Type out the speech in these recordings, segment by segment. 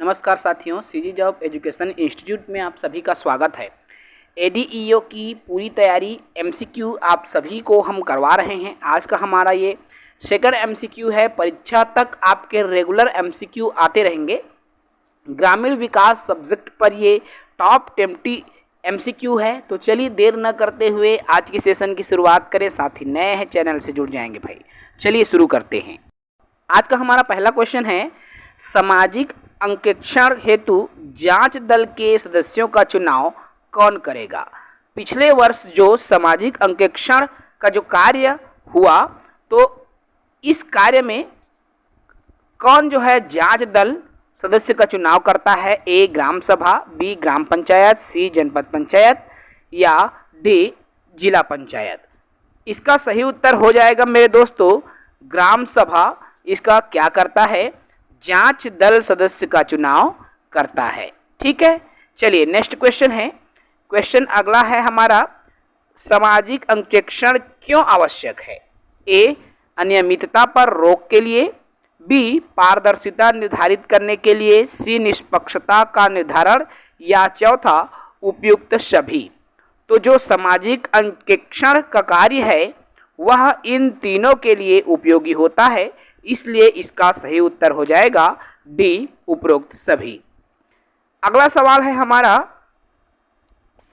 नमस्कार साथियों, CG job education institute में आप सभी का स्वागत है। एडीईओ की पूरी तैयारी एमसीक्यू आप सभी को हम करवा रहे हैं। आज का हमारा ये सेकंड एमसीक्यू है। परीक्षा तक आपके रेगुलर एमसीक्यू आते रहेंगे। ग्रामीण विकास सब्जेक्ट पर ये टॉप 20 एमसीक्यू है। तो चलिए देर न करते हुए आज की सेशन की शुरुआत करें। साथ ही नए हैं चैनल से जुड़ जाएंगे भाई। चलिए शुरू करते हैं। आज का हमारा पहला क्वेश्चन है, सामाजिक अंकेक्षण हेतु जांच दल के सदस्यों का चुनाव कौन करेगा। पिछले वर्ष जो सामाजिक अंकेक्षण का जो कार्य हुआ, तो इस कार्य में कौन जो है जांच दल सदस्य का चुनाव करता है। ए ग्राम सभा, बी ग्राम पंचायत, सी जनपद पंचायत या डी जिला पंचायत। इसका सही उत्तर हो जाएगा मेरे दोस्तों ग्राम सभा। इसका क्या करता है, जांच दल सदस्य का चुनाव करता है। ठीक है, चलिए नेक्स्ट क्वेश्चन है। क्वेश्चन अगला है हमारा, सामाजिक अंकेक्षण क्यों आवश्यक है। ए अनियमितता पर रोक के लिए, बी पारदर्शिता निर्धारित करने के लिए, सी निष्पक्षता का निर्धारण या चौथा उपयुक्त सभी। तो जो सामाजिक अंकेक्षण का कार्य है वह इन तीनों के लिए उपयोगी होता है, इसलिए इसका सही उत्तर हो जाएगा डी उपरोक्त सभी। अगला सवाल है हमारा,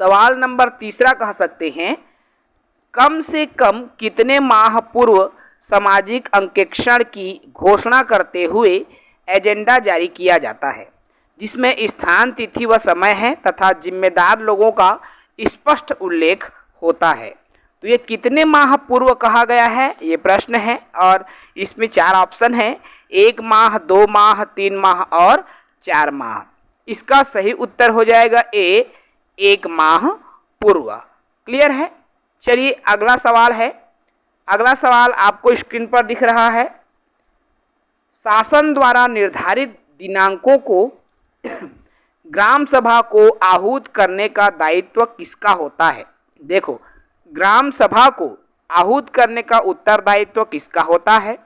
सवाल नंबर तीसरा कह सकते हैं, कम से कम कितने माह पूर्व सामाजिक अंकेक्षण की घोषणा करते हुए एजेंडा जारी किया जाता है, जिसमें स्थान, तिथि व समय है तथा जिम्मेदार लोगों का स्पष्ट उल्लेख होता है। तो ये कितने माह पूर्व कहा गया है, ये प्रश्न है और इसमें 4 ऑप्शन है, 1 माह, 2 माह, 3 माह और 4 माह। इसका सही उत्तर हो जाएगा ए 1 माह पूर्व। क्लियर है। चलिए अगला सवाल है। अगला सवाल आपको स्क्रीन पर दिख रहा है, शासन द्वारा निर्धारित दिनांकों को ग्राम सभा को आहूत करने का दायित्व किसका होता है। देखो, ग्राम सभा को आहूत करने का उत्तरदायित्व किसका होता है।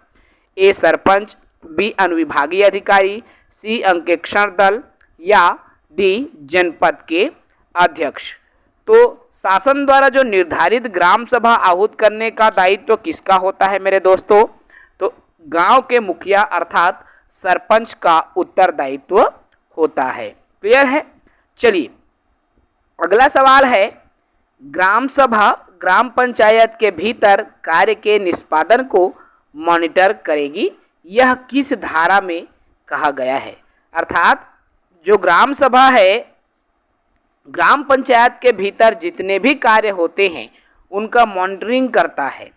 ए सरपंच, बी अनुविभागीय अधिकारी, सी अंकेक्षण दल या डी जनपद के अध्यक्ष। तो शासन द्वारा जो निर्धारित ग्राम सभा आहूत करने का दायित्व किसका होता है मेरे दोस्तों, तो गांव के मुखिया अर्थात सरपंच का उत्तरदायित्व होता है। क्लियर है। चलिए अगला सवाल है, ग्राम सभा ग्राम पंचायत के भीतर कार्य के निष्पादन को मॉनिटर करेगी, यह किस धारा में कहा गया है। अर्थात जो ग्राम सभा है, ग्राम पंचायत के भीतर जितने भी कार्य होते हैं उनका मॉनिटरिंग करता है,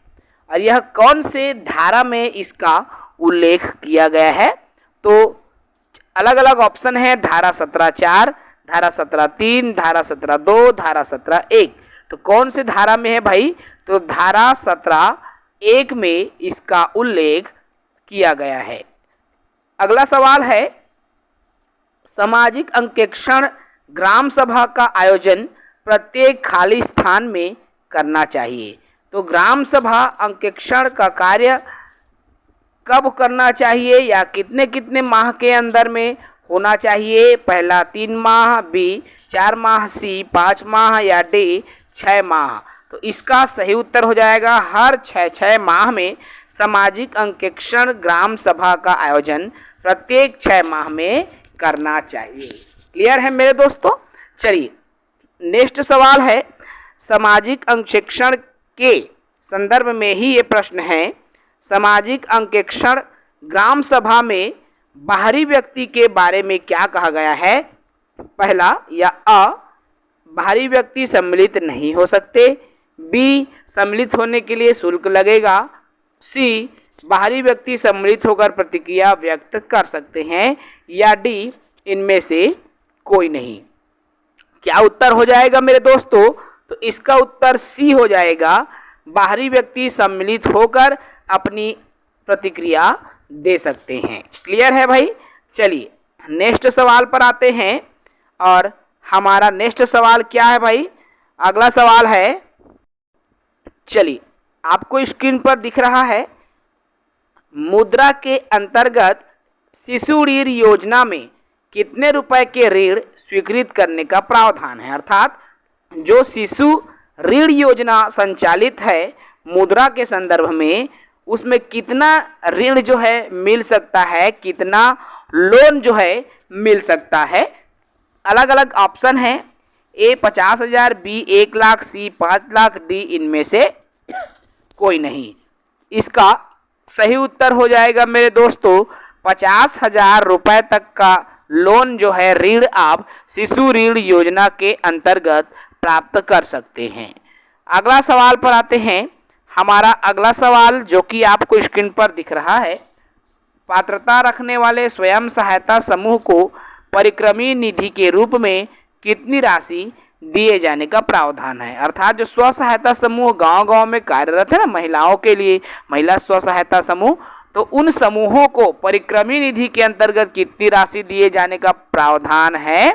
और यह कौन से धारा में इसका उल्लेख किया गया है। तो अलग अलग ऑप्शन है, धारा 17(4), धारा 17(3), धारा 17(2), धारा 17(1). तो कौन से धारा में है भाई, तो धारा 17(1) में इसका उल्लेख किया गया है। अगला सवाल है, सामाजिक अंकेक्षण ग्राम सभा का आयोजन प्रत्येक खाली स्थान में करना चाहिए। तो ग्राम सभा अंकेक्षण का कार्य कब करना चाहिए या कितने कितने माह के अंदर में होना चाहिए। पहला 3 माह, बी 4 माह, सी 5 माह या डी 6 माह। तो इसका सही उत्तर हो जाएगा हर 6 माह में सामाजिक अंकेक्षण ग्राम सभा का आयोजन प्रत्येक 6 माह में करना चाहिए। क्लियर है मेरे दोस्तों। चलिए नेक्स्ट सवाल है, सामाजिक अंकेक्षण के संदर्भ में ही ये प्रश्न है, सामाजिक अंकेक्षण ग्राम सभा में बाहरी व्यक्ति के बारे में क्या कहा गया है। पहला या अ बाहरी व्यक्ति सम्मिलित नहीं हो सकते, बी सम्मिलित होने के लिए शुल्क लगेगा, सी बाहरी व्यक्ति सम्मिलित होकर प्रतिक्रिया व्यक्त कर सकते हैं या डी इनमें से कोई नहीं। क्या उत्तर हो जाएगा मेरे दोस्तों, तो इसका उत्तर सी हो जाएगा, बाहरी व्यक्ति सम्मिलित होकर अपनी प्रतिक्रिया दे सकते हैं। क्लियर है भाई। चलिए नेक्स्ट सवाल पर आते हैं, और हमारा नेक्स्ट सवाल क्या है भाई, अगला सवाल है, चलिए आपको स्क्रीन पर दिख रहा है, मुद्रा के अंतर्गत शिशु ऋण योजना में कितने रुपए के ऋण स्वीकृत करने का प्रावधान है। अर्थात जो शिशु ऋण योजना संचालित है मुद्रा के संदर्भ में, उसमें कितना ऋण जो है मिल सकता है, कितना लोन जो है मिल सकता है। अलग अलग ऑप्शन है, ए 50,000, बी 1 लाख, सी 5 लाख, डी इनमें से कोई नहीं। इसका सही उत्तर हो जाएगा मेरे दोस्तों 50,000 रुपए तक का लोन जो है ऋण आप शिशु ऋण योजना के अंतर्गत प्राप्त कर सकते हैं। अगला सवाल पर आते हैं। हमारा अगला सवाल जो कि आपको स्क्रीन पर दिख रहा है, पात्रता रखने वाले स्वयं सहायता समूह को परिक्रमी निधि के रूप में कितनी राशि दिए जाने का प्रावधान है। अर्थात जो स्व सहायता समूह गांव-गांव में कार्यरत है ना, महिलाओं के लिए महिला स्व सहायता समूह, तो उन समूहों को परिक्रमी निधि के अंतर्गत कितनी राशि दिए जाने का प्रावधान है।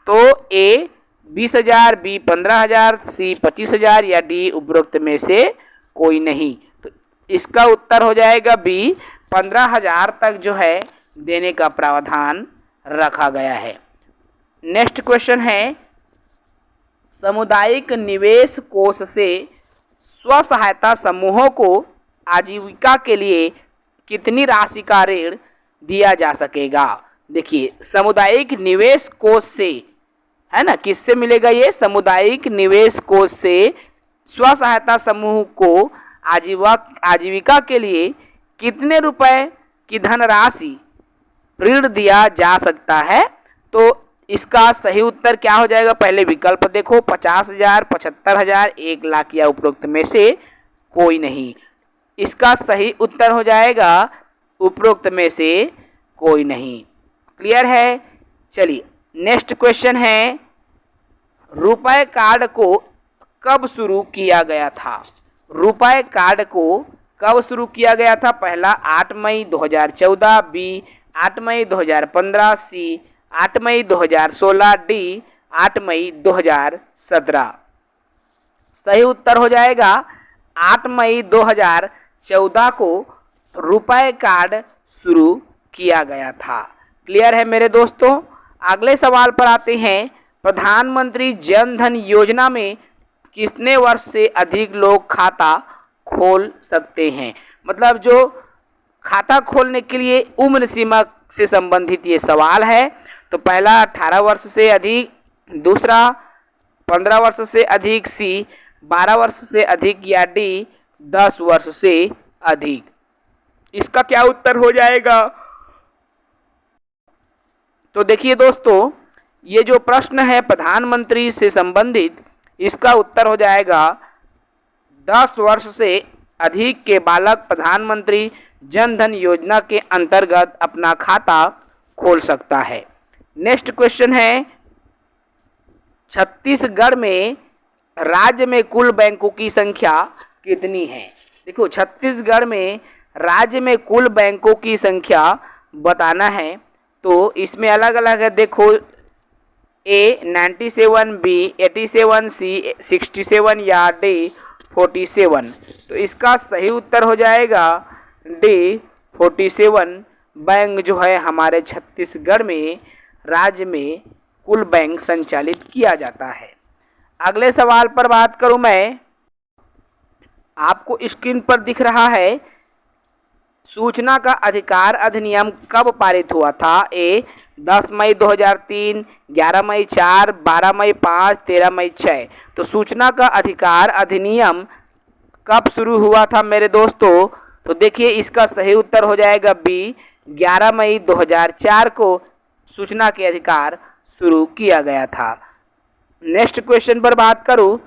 तो ए 20,000, बी 15,000, सी 25,000 या डी उपरोक्त में से कोई नहीं। तो इसका उत्तर हो जाएगा बी 15,000 तक जो है देने का प्रावधान रखा गया है। नेक्स्ट क्वेश्चन है, सामुदायिक निवेश कोष से स्व सहायता समूहों को आजीविका के लिए कितनी राशि का ऋण दिया जा सकेगा। देखिए, सामुदायिक निवेश कोष से है ना, किससे मिलेगा ये, सामुदायिक निवेश कोष से स्व सहायता समूह को आजीविका के लिए कितने रुपए की धनराशि ऋण दिया जा सकता है। तो इसका सही उत्तर क्या हो जाएगा, पहले विकल्प देखो, 50,000, 75,000, 1 लाख या उपरोक्त में से कोई नहीं। इसका सही उत्तर हो जाएगा उपरोक्त में से कोई नहीं। क्लियर है। चलिए नेक्स्ट क्वेश्चन है, रुपए कार्ड को कब शुरू किया गया था। रुपए कार्ड को कब शुरू किया गया था। पहला 8 मई 2014, बी 8 मई 2015, सी 8 मई 2016, डी 8 मई 2017। सही उत्तर हो जाएगा 8 मई 2014 को रुपए कार्ड शुरू किया गया था। क्लियर है मेरे दोस्तों। अगले सवाल पर आते हैं, प्रधानमंत्री जन धन योजना में कितने वर्ष से अधिक लोग खाता खोल सकते हैं। मतलब जो खाता खोलने के लिए उम्र सीमा से संबंधित ये सवाल है। तो पहला 18 वर्ष से अधिक, दूसरा 15 वर्ष से अधिक, सी 12 वर्ष से अधिक या डी 10 वर्ष से अधिक। इसका क्या उत्तर हो जाएगा। तो देखिए दोस्तों, ये जो प्रश्न है प्रधानमंत्री से संबंधित, इसका उत्तर हो जाएगा 10 वर्ष से अधिक के बालक प्रधानमंत्री जन धन योजना के अंतर्गत अपना खाता खोल सकता है। नेक्स्ट क्वेश्चन है, छत्तीसगढ़ में राज्य में कुल बैंकों की संख्या कितनी है। देखो, छत्तीसगढ़ में राज्य में कुल बैंकों की संख्या बताना है। तो इसमें अलग अलग है। देखो, ए 97, बी 87, सी 67 या डी 47। तो इसका सही उत्तर हो जाएगा डी 47 बैंक जो है हमारे छत्तीसगढ़ में राज्य में कुल बैंक संचालित किया जाता है। अगले सवाल पर बात करूं मैं, आपको स्क्रीन पर दिख रहा है, सूचना का अधिकार अधिनियम कब पारित हुआ था। ए 10 मई 2003, 11 मई 4, 12 मई 5, 13 मई 6। तो सूचना का अधिकार अधिनियम कब शुरू हुआ था मेरे दोस्तों। तो देखिए, इसका सही उत्तर हो जाएगा बी 11 मई 2004 को सूचना के अधिकार शुरू किया गया था। नेक्स्ट क्वेश्चन पर बात करूं,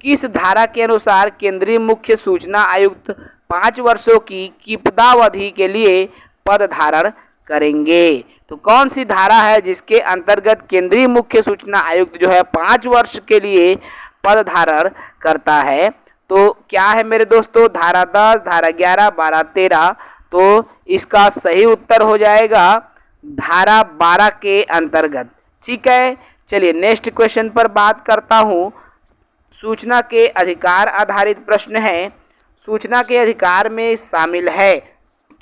किस धारा के अनुसार केंद्रीय मुख्य सूचना आयुक्त 5 वर्षों की पदावधि के लिए पद धारण करेंगे। तो कौन सी धारा है जिसके अंतर्गत केंद्रीय मुख्य सूचना आयुक्त जो है 5 वर्ष के लिए पद धारण करता है। तो क्या है मेरे दोस्तों, धारा 10, धारा 11, 12, 13। तो इसका सही उत्तर हो जाएगा धारा 12 के अंतर्गत। ठीक है। चलिए नेक्स्ट क्वेश्चन पर बात करता हूँ। सूचना के अधिकार आधारित प्रश्न है। सूचना के अधिकार में शामिल है,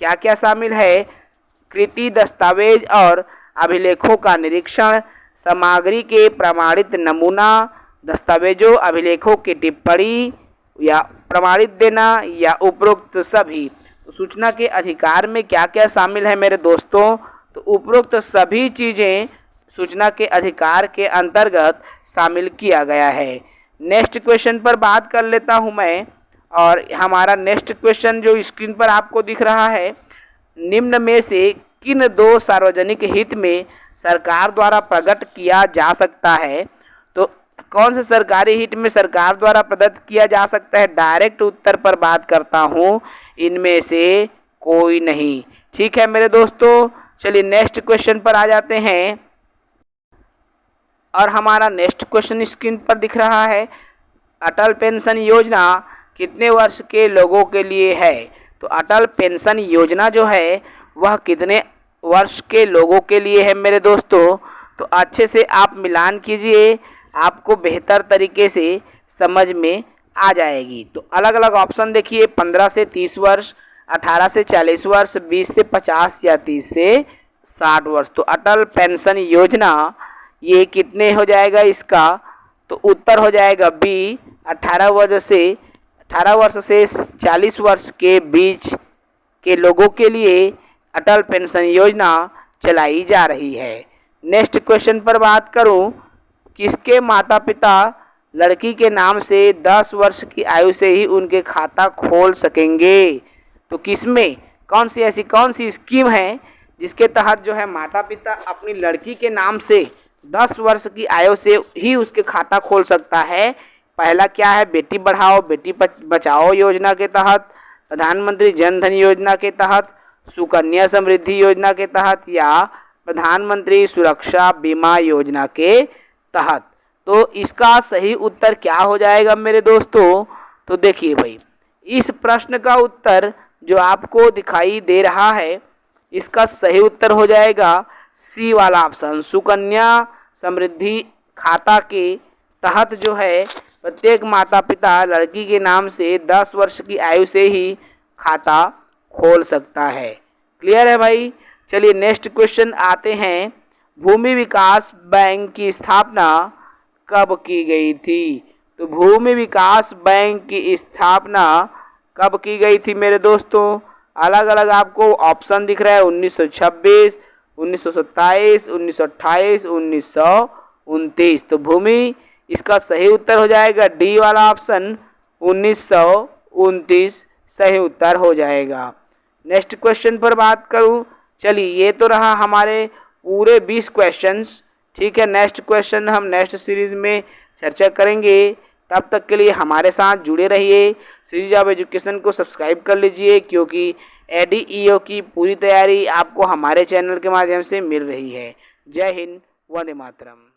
क्या क्या शामिल है, कृति, दस्तावेज और अभिलेखों का निरीक्षण, सामग्री के प्रमाणित नमूना, दस्तावेजों अभिलेखों की टिप्पणी या प्रमाणित देना या उपरोक्त सभी। तो सूचना के अधिकार में क्या क्या शामिल है मेरे दोस्तों? तो उपरोक्त सभी चीज़ें सूचना के अधिकार के अंतर्गत शामिल किया गया है। नेक्स्ट क्वेश्चन पर बात कर लेता हूं मैं, और हमारा नेक्स्ट क्वेश्चन जो स्क्रीन पर आपको दिख रहा है, निम्न में से किन दो सार्वजनिक हित में सरकार द्वारा प्रकट किया जा सकता है? तो कौन से सरकारी हित में सरकार द्वारा प्रदत्त किया जा सकता है? डायरेक्ट उत्तर पर बात करता हूं, इनमें से कोई नहीं। ठीक है मेरे दोस्तों, चलिए नेक्स्ट क्वेश्चन पर आ जाते हैं। और हमारा नेक्स्ट क्वेश्चन स्क्रीन पर दिख रहा है, अटल पेंशन योजना कितने वर्ष के लोगों के लिए है? तो अटल पेंशन योजना जो है वह कितने वर्ष के लोगों के लिए है मेरे दोस्तों? तो अच्छे से आप मिलान कीजिए, आपको बेहतर तरीके से समझ में आ जाएगी। तो अलग अलग ऑप्शन देखिए, 15 से 30 वर्ष, 18 से 40 वर्ष, 20 से 50 या 30 से 60 वर्ष। तो अटल पेंशन योजना ये कितने हो जाएगा इसका? तो उत्तर हो जाएगा बी, 18 वर्ष से 40 वर्ष के बीच के लोगों के लिए अटल पेंशन योजना चलाई जा रही है। नेक्स्ट क्वेश्चन पर बात करूं, किसके माता पिता लड़की के नाम से 10 वर्ष की आयु से ही उनके खाता खोल सकेंगे? तो किसमें कौन सी स्कीम है जिसके तहत जो है माता पिता अपनी लड़की के नाम से 10 वर्ष की आयु से ही उसके खाता खोल सकता है? पहला क्या है, बेटी बढ़ाओ बेटी बचाओ योजना के तहत, प्रधानमंत्री जन धन योजना के तहत, सुकन्या समृद्धि योजना के तहत, या प्रधानमंत्री सुरक्षा बीमा योजना के तहत। तो इसका सही उत्तर क्या हो जाएगा मेरे दोस्तों? तो देखिए भाई, इस प्रश्न का उत्तर जो आपको दिखाई दे रहा है, इसका सही उत्तर हो जाएगा सी वाला ऑप्शन। सुकन्या समृद्धि खाता के तहत जो है प्रत्येक माता पिता लड़की के नाम से 10 वर्ष की आयु से ही खाता खोल सकता है। क्लियर है भाई? चलिए नेक्स्ट क्वेश्चन आते हैं, भूमि विकास बैंक की स्थापना कब की गई थी? तो भूमि विकास बैंक की स्थापना कब की गई थी मेरे दोस्तों? अलग अलग आपको ऑप्शन दिख रहा है, 1926, 1927, 1928, 1929। तो भूमि इसका सही उत्तर हो जाएगा डी वाला ऑप्शन, 1929 सही उत्तर हो जाएगा। नेक्स्ट क्वेश्चन पर बात करूं, चलिए ये तो रहा हमारे पूरे 20 क्वेश्चंस। ठीक है, नेक्स्ट क्वेश्चन हम नेक्स्ट सीरीज में चर्चा करेंगे। तब तक के लिए हमारे साथ जुड़े रहिए। सीरीज ऑफ एजुकेशन को सब्सक्राइब कर लीजिए, क्योंकि एडीईओ की पूरी तैयारी आपको हमारे चैनल के माध्यम से मिल रही है। जय हिंद, वंदे मातरम।